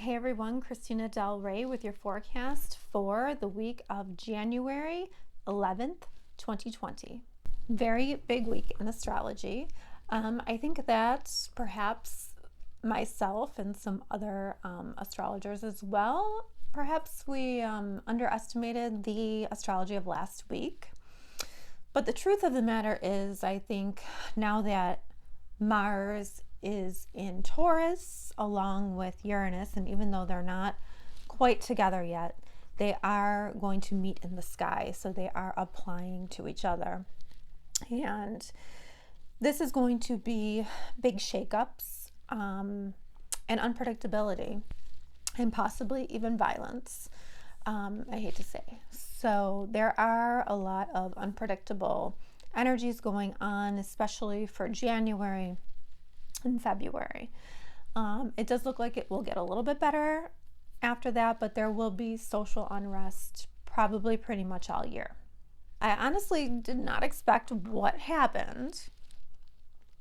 Hey everyone, Christina Del Rey with your forecast for the week of January 11th, 2020. Very big week in astrology. I think that perhaps myself and some other astrologers as well, perhaps we underestimated the astrology of last week. But the truth of the matter is, I think now that Mars is in Taurus along with Uranus, and even though they're not quite together yet, they are going to meet in the sky, so they are applying to each other. And this is going to be big shakeups and unpredictability, and possibly even violence, I hate to say. So there are a lot of unpredictable energies going on, especially for January and February. It does look like it will get a little bit better after that, but there will be social unrest probably pretty much all year. I honestly did not expect what happened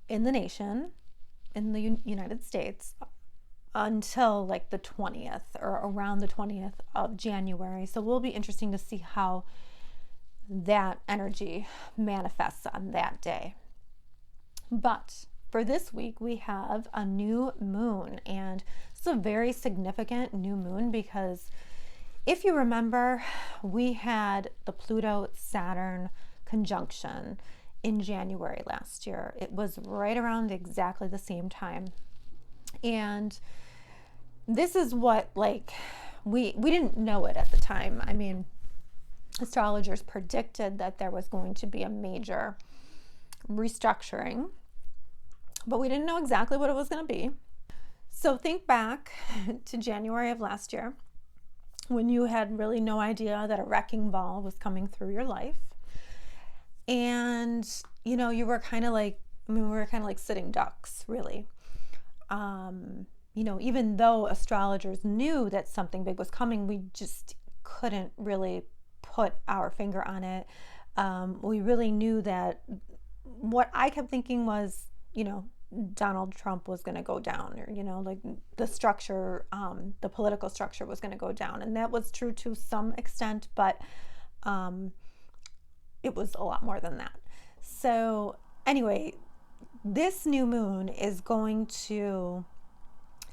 in the nation, in the United States, until like the 20th or around the 20th of January. So it will be interesting to see how that energy manifests on that day. But for this week, we have a new moon, and it's a very significant new moon because if you remember, we had the Pluto-Saturn conjunction in January last year. It was right around exactly the same time. And this is what, like, we didn't know it at the time. I mean, astrologers predicted that there was going to be a major restructuring, but we didn't know exactly what it was going to be. So think back to January of last year when you had really no idea that a wrecking ball was coming through your life. And, you know, you were kind of like, we were kind of like sitting ducks, really. You know, even though astrologers knew that something big was coming, we just couldn't really put our finger on it. We really knew that what I kept thinking was, you know, Donald Trump was going to go down, or, you know, like the structure, the political structure was going to go down. And that was true to some extent, but it was a lot more than that. So anyway, this new moon is going to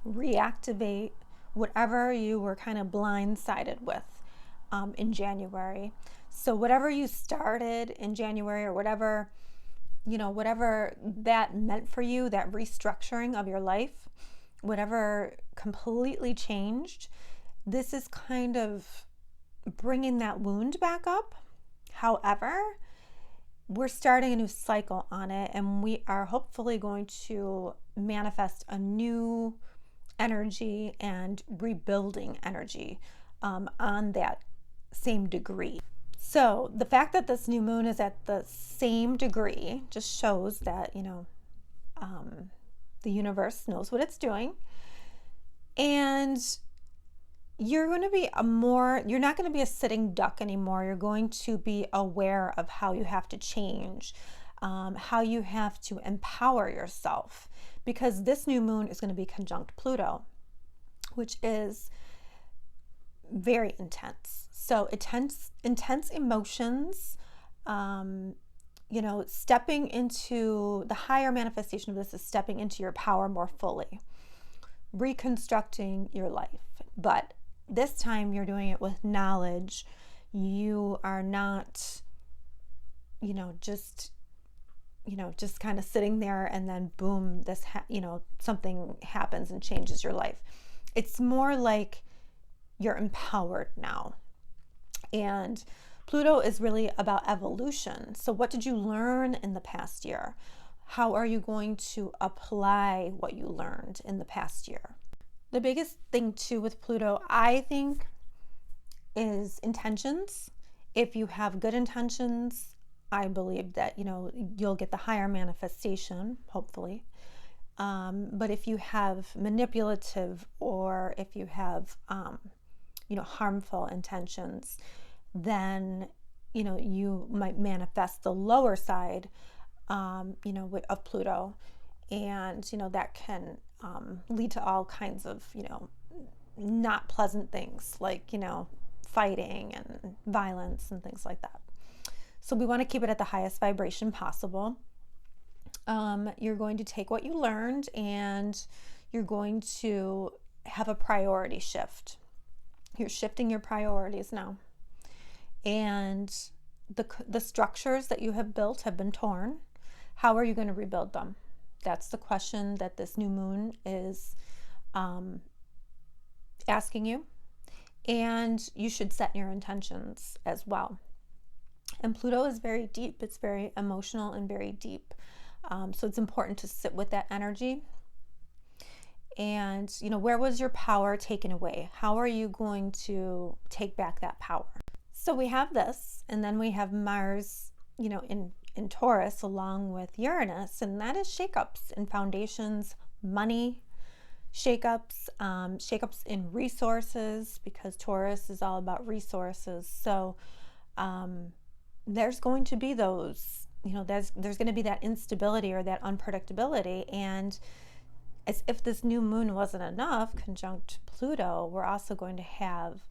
reactivate whatever you were kind of blindsided with in January. So whatever you started in January, or whatever, you know, whatever that meant for you, that restructuring of your life, whatever completely changed, this is kind of bringing that wound back up. However, we're starting a new cycle on it, and we are hopefully going to manifest a new energy and rebuilding energy on that same degree. So the fact that this new moon is at the same degree just shows that, you know, the universe knows what it's doing. And you're going to be you're not going to be a sitting duck anymore. You're going to be aware of how you have to change, how you have to empower yourself, because this new moon is going to be conjunct Pluto, which is very intense. So intense emotions, you know, stepping into the higher manifestation of this is stepping into your power more fully, reconstructing your life. But this time you're doing it with knowledge. You are not, you know, just kind of sitting there and then boom, something happens and changes your life. It's more like you're empowered now. And Pluto is really about evolution. So what did you learn in the past year? How are you going to apply what you learned in the past year? The biggest thing too with Pluto, I think, is intentions. If you have good intentions, I believe that, you know, you'll get the higher manifestation, hopefully. But if you have manipulative, or if you have, you know, harmful intentions, then, you know, you might manifest the lower side, you know, of Pluto. And, you know, that can lead to all kinds of, you know, not pleasant things like, fighting and violence and things like that. So we want to keep it at the highest vibration possible. You're going to take what you learned and you're going to have a priority shift. You're shifting your priorities now. And the structures that you have built have been torn. How are you going to rebuild them? That's the question that this new moon is asking you. And you should set your intentions as well. And Pluto is very deep. It's very emotional and very deep. So it's important to sit with that energy. And, where was your power taken away? How are you going to take back that power? So we have this, and then we have Mars, in Taurus along with Uranus, and that is shakeups in foundations, money, shakeups, shakeups in resources, because Taurus is all about resources. So there's going to be those, there's going to be that instability or that unpredictability. And as if this new moon wasn't enough, conjunct Pluto, we're also going to have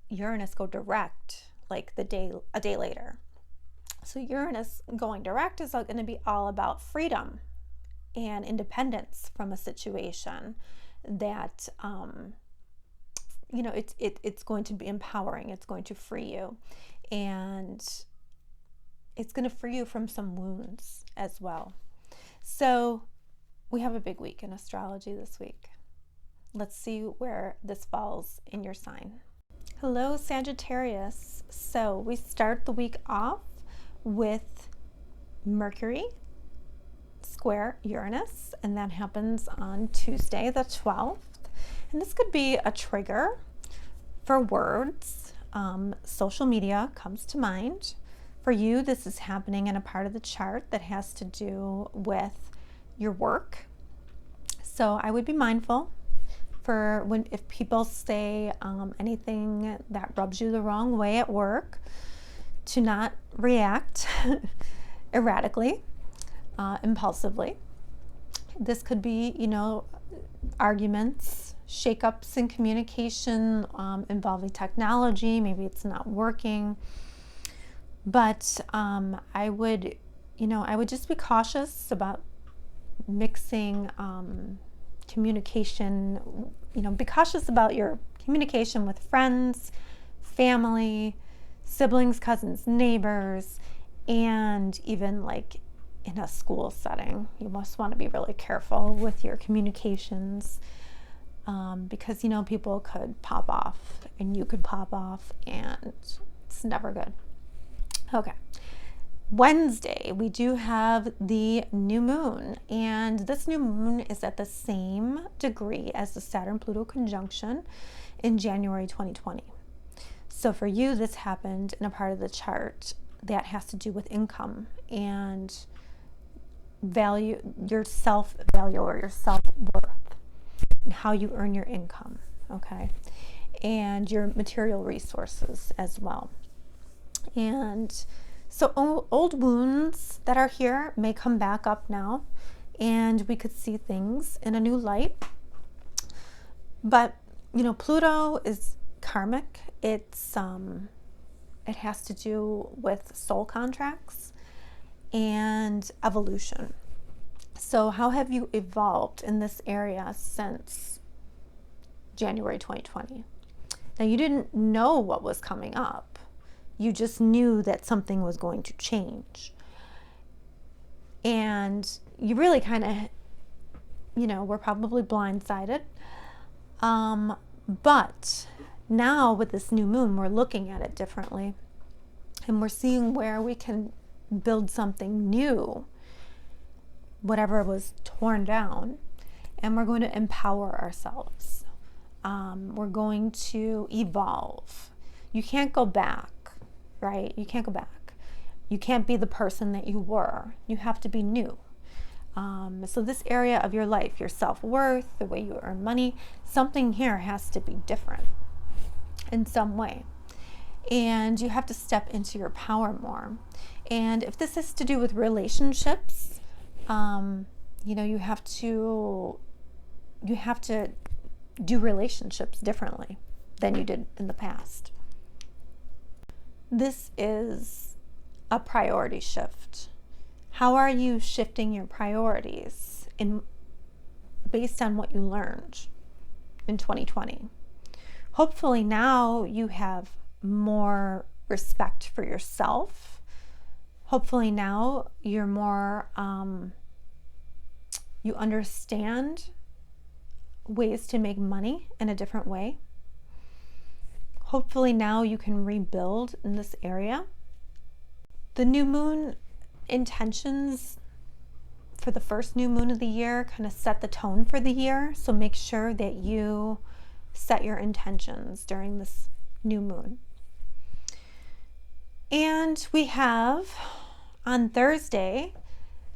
Uranus go direct like a day later. So Uranus going direct is going to be all about freedom and independence from a situation that it's going to be empowering. It's going to free you, and it's going to free you from some wounds as well. So we have a big week in astrology this week. Let's see where this falls in your sign. Hello, Sagittarius. So we start the week off with Mercury square Uranus, and that happens on Tuesday the 12th. And this could be a trigger for words. Social media comes to mind. For you, this is happening in a part of the chart that has to do with your work. So I would be mindful if people say anything that rubs you the wrong way at work, to not react erratically, impulsively. This could be, arguments, shakeups in communication involving technology. Maybe it's not working. But I would just be cautious about mixing communication. Be cautious about your communication with friends, family, siblings, cousins, neighbors, and even like in a school setting. You must want to be really careful with your communications because people could pop off and you could pop off, and it's never good. Okay. Wednesday, we do have the new moon, and this new moon is at the same degree as the Saturn-Pluto conjunction in January 2020. So for you, this happened in a part of the chart that has to do with income and value, your self-value or your self-worth, and how you earn your income, okay? And your material resources as well. And so old wounds that are here may come back up now, and we could see things in a new light. But, Pluto is karmic. It has to do with soul contracts and evolution. So how have you evolved in this area since January 2020? Now, you didn't know what was coming up. You just knew that something was going to change. And you really kind of, were probably blindsided. But now with this new moon, we're looking at it differently. And we're seeing where we can build something new, whatever was torn down. And we're going to empower ourselves. We're going to evolve. You can't go back. Right? You can't go back. You can't be the person that you were. You have to be new. So this area of your life, your self-worth, the way you earn money, something here has to be different in some way. And you have to step into your power more. And if this has to do with relationships, you have to do relationships differently than you did in the past. This is a priority shift. How are you shifting your priorities based on what you learned in 2020? Hopefully now you have more respect for yourself. Hopefully now you're more, you understand ways to make money in a different way. Hopefully now you can rebuild in this area. The new moon intentions for the first new moon of the year kind of set the tone for the year. So make sure that you set your intentions during this new moon. And we have on Thursday,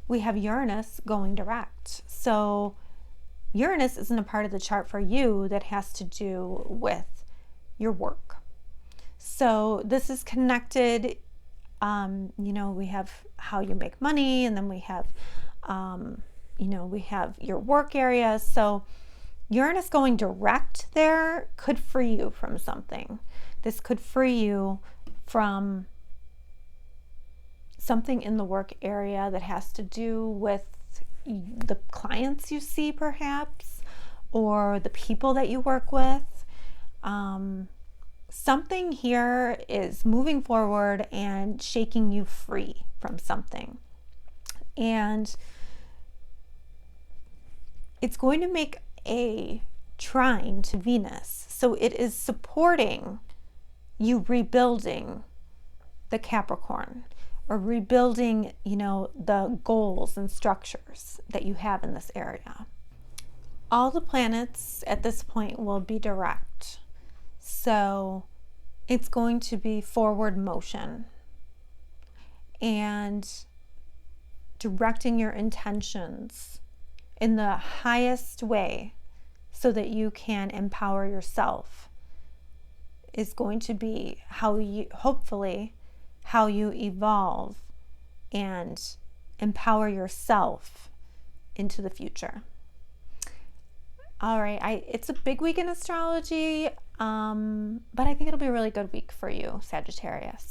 we have Uranus going direct. So Uranus isn't a part of the chart for you that has to do with your work. So this is connected, we have how you make money, and then we have, we have your work area. So Uranus going direct there could free you from something. This could free you from something in the work area that has to do with the clients you see perhaps, or the people that you work with. Something here is moving forward and shaking you free from something. And it's going to make a trine to Venus. So it is supporting you rebuilding the Capricorn, or rebuilding, the goals and structures that you have in this area. All the planets at this point will be direct. So it's going to be forward motion and directing your intentions in the highest way so that you can empower yourself is going to be how you evolve and empower yourself into the future. All right, it's a big week in astrology, but I think it'll be a really good week for you, Sagittarius.